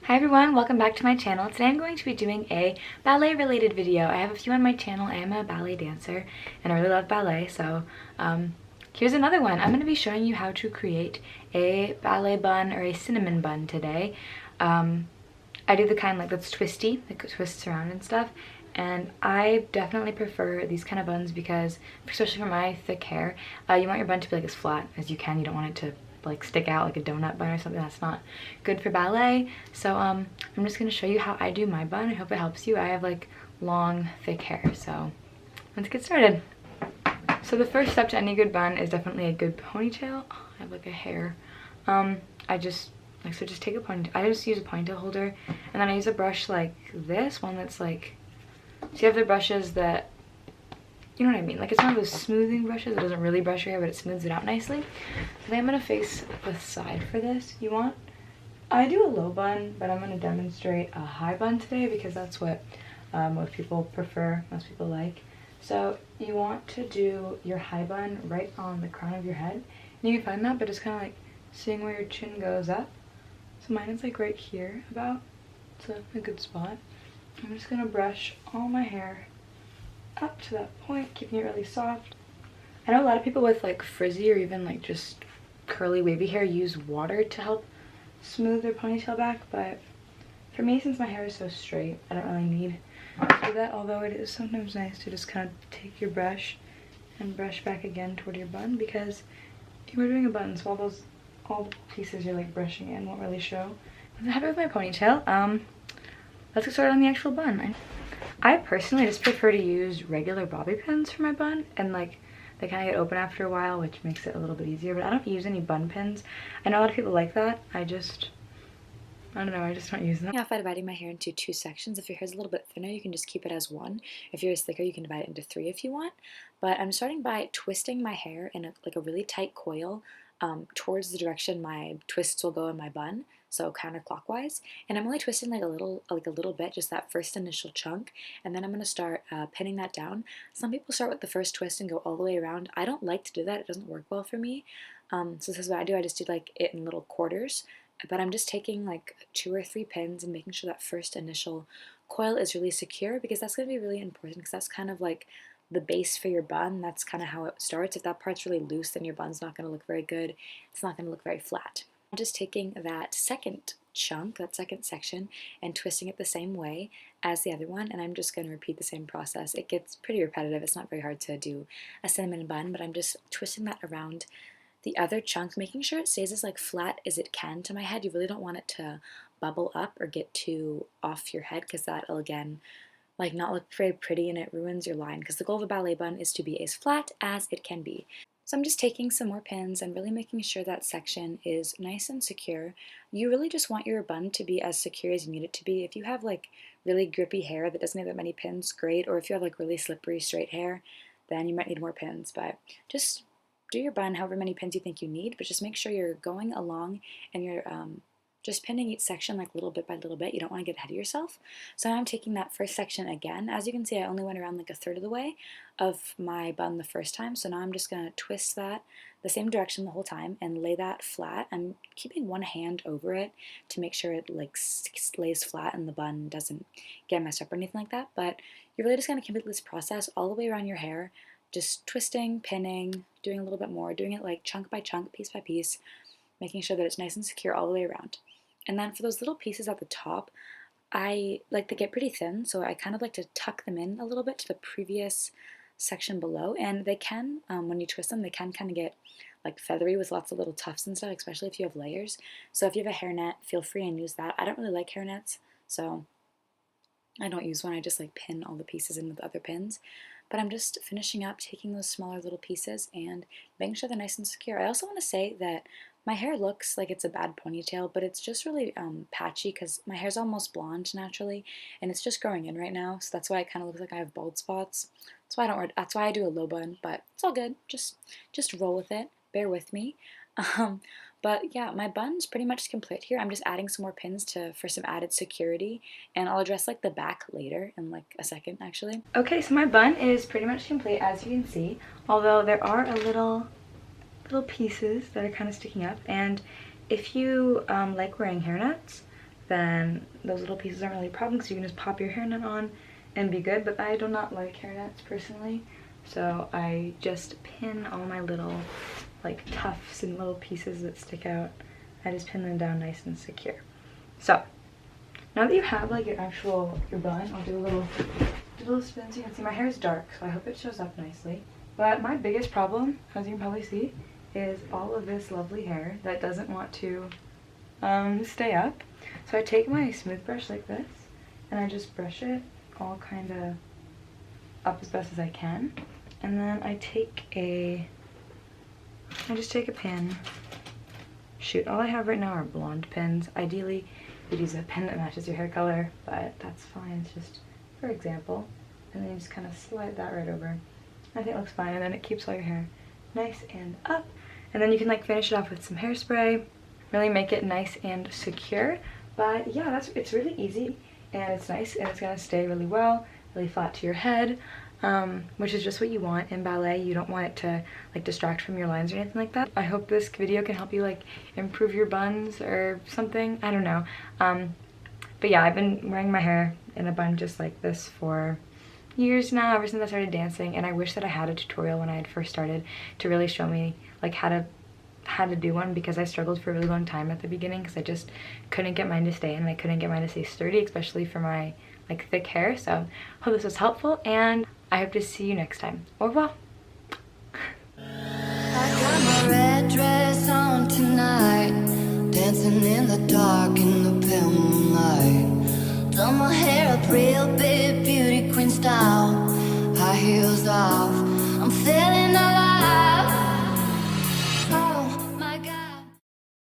Hi everyone, welcome back to my channel. Today I'm going to be doing a ballet related video. I have a few on my channel. I am a ballet dancer and I really love ballet, so here's another one. I'm going to be showing you how to create a ballet bun or a cinnamon bun today. I do the kind like that's twisty, like it twists around and stuff, and I definitely prefer these kind of buns because, especially for my thick hair, you want your bun to be like as flat as you can. You don't want it to like stick out like a donut bun or something. That's not good for ballet. So I'm just gonna show you how I do my bun. I hope it helps you. I have like long thick hair, so let's get started. So the first step to any good bun is definitely a good ponytail. Oh, I have like a hair. Just take a ponytail. I just use a ponytail holder, and then I use a brush like this one that's like, so you have the brushes that, you know what I mean, like it's one of those smoothing brushes. It doesn't really brush your hair, but it smooths it out nicely. So then I'm gonna face the side for this. I do a low bun, but I'm gonna demonstrate a high bun today because that's what most people prefer, most people like. So you want to do your high bun right on the crown of your head. And you can find that, but it's kind of like seeing where your chin goes up. So mine is like right here about. It's a good spot. I'm just gonna brush all my hair up to that point, keeping it really soft. I know a lot of people with like frizzy or even like just curly wavy hair use water to help smooth their ponytail back, but for me, since my hair is so straight, I don't really need to do that, although it is sometimes nice to just kind of take your brush and brush back again toward your bun, because you were doing a bun, so all the pieces you're like brushing in won't really show. I'm happy with my ponytail. Let's get started on the actual bun. I personally just prefer to use regular bobby pins for my bun, and like they kind of get open after a while, which makes it a little bit easier, but I don't use any bun pins. I know a lot of people like that. I don't know, I just don't use them. Yeah, if I'm dividing my hair into two sections, if your hair's a little bit thinner, you can just keep it as one. If yours is thicker, you can divide it into three if you want. But I'm starting by twisting my hair in a really tight coil towards the direction my twists will go in my bun, so counterclockwise. And I'm only twisting like a little bit, just that first initial chunk, and then I'm going to start pinning that down. Some people start with the first twist and go all the way around. I don't like to do that. It doesn't work well for me. So this is what I do. I just do like it in little quarters. But I'm just taking like 2 or 3 pins and making sure that first initial coil is really secure, because that's going to be really important, because that's kind of like the base for your bun. That's kind of how it starts. If that part's really loose, then your bun's not going to look very good. It's not going to look very flat. I'm just taking that second chunk, that second section, and twisting it the same way as the other one, and I'm just going to repeat the same process. It gets pretty repetitive. It's not very hard to do a cinnamon bun, but I'm just twisting that around the other chunk, making sure it stays as like flat as it can to my head. You really don't want it to bubble up or get too off your head, because that'll again like not look very pretty and it ruins your line, because the goal of a ballet bun is to be as flat as it can be. So I'm just taking some more pins and really making sure that section is nice and secure. You really just want your bun to be as secure as you need it to be. If you have like really grippy hair that doesn't have that many pins, great. Or if you have like really slippery straight hair, then you might need more pins. But just do your bun however many pins you think you need, but just make sure you're going along and you're just pinning each section like little bit by little bit. You don't want to get ahead of yourself. So now I'm taking that first section again. As you can see, I only went around like a third of the way of my bun the first time. So now I'm just going to twist that the same direction the whole time and lay that flat. I'm keeping one hand over it to make sure it like lays flat and the bun doesn't get messed up or anything like that. But you're really just going to complete this process all the way around your hair, just twisting, pinning, doing a little bit more, doing it like chunk by chunk, piece by piece, making sure that it's nice and secure all the way around. And then for those little pieces at the top, I like to get pretty thin, so I kind of like to tuck them in a little bit to the previous section below. And they can, when you twist them, they can kind of get like feathery with lots of little tufts and stuff, especially if you have layers. So if you have a hairnet, feel free and use that. I don't really like hairnets, so I don't use one. I just like pin all the pieces in with other pins. But I'm just finishing up, taking those smaller little pieces and making sure they're nice and secure. I also want to say that my hair looks like it's a bad ponytail, but it's just really patchy, because my hair's almost blonde naturally, and it's just growing in right now. So that's why it kind of looks like I have bald spots. That's why I do a low bun, but it's all good. Just roll with it. Bear with me. But yeah, my bun's pretty much complete here. I'm just adding some more pins for some added security, and I'll address like the back later in like a second actually. Okay, so my bun is pretty much complete, as you can see, although there are a little pieces that are kind of sticking up, and if you like wearing hairnets, then those little pieces aren't really a problem because you can just pop your hairnet on and be good. But I do not like hairnets personally, so I just pin all my little like tufts and little pieces that stick out. I just pin them down nice and secure. So now that you have like your bun, I'll do a little spin so you can see. My hair is dark, so I hope it shows up nicely. But my biggest problem, as you can probably see, is all of this lovely hair that doesn't want to stay up. So I take my smooth brush like this, and I just brush it all kind of up as best as I can. And then I just take a pin. Shoot, all I have right now are blonde pins. Ideally, you'd use a pin that matches your hair color, but that's fine. It's just for example. And then you just kind of slide that right over. I think it looks fine, and then it keeps all your hair nice and up. And then you can like finish it off with some hairspray, really make it nice and secure. But yeah, it's really easy, and it's nice, and it's gonna stay really well, really flat to your head, which is just what you want in ballet. You don't want it to like distract from your lines or anything like that. I hope this video can help you like improve your buns or something. I don't know. But yeah, I've been wearing my hair in a bun just like this for years now, ever since I started dancing, and I wish that I had a tutorial when I had first started to really show me like how to do one, because I struggled for a really long time at the beginning because I just couldn't get mine to stay in, and I couldn't get mine to stay sturdy, especially for my like thick hair. So hope this was helpful, and I hope to see you next time. Au revoir. I got my red dress on tonight, dancing in the dark in the pale moonlight. Done my hair up real big, beauty queen style.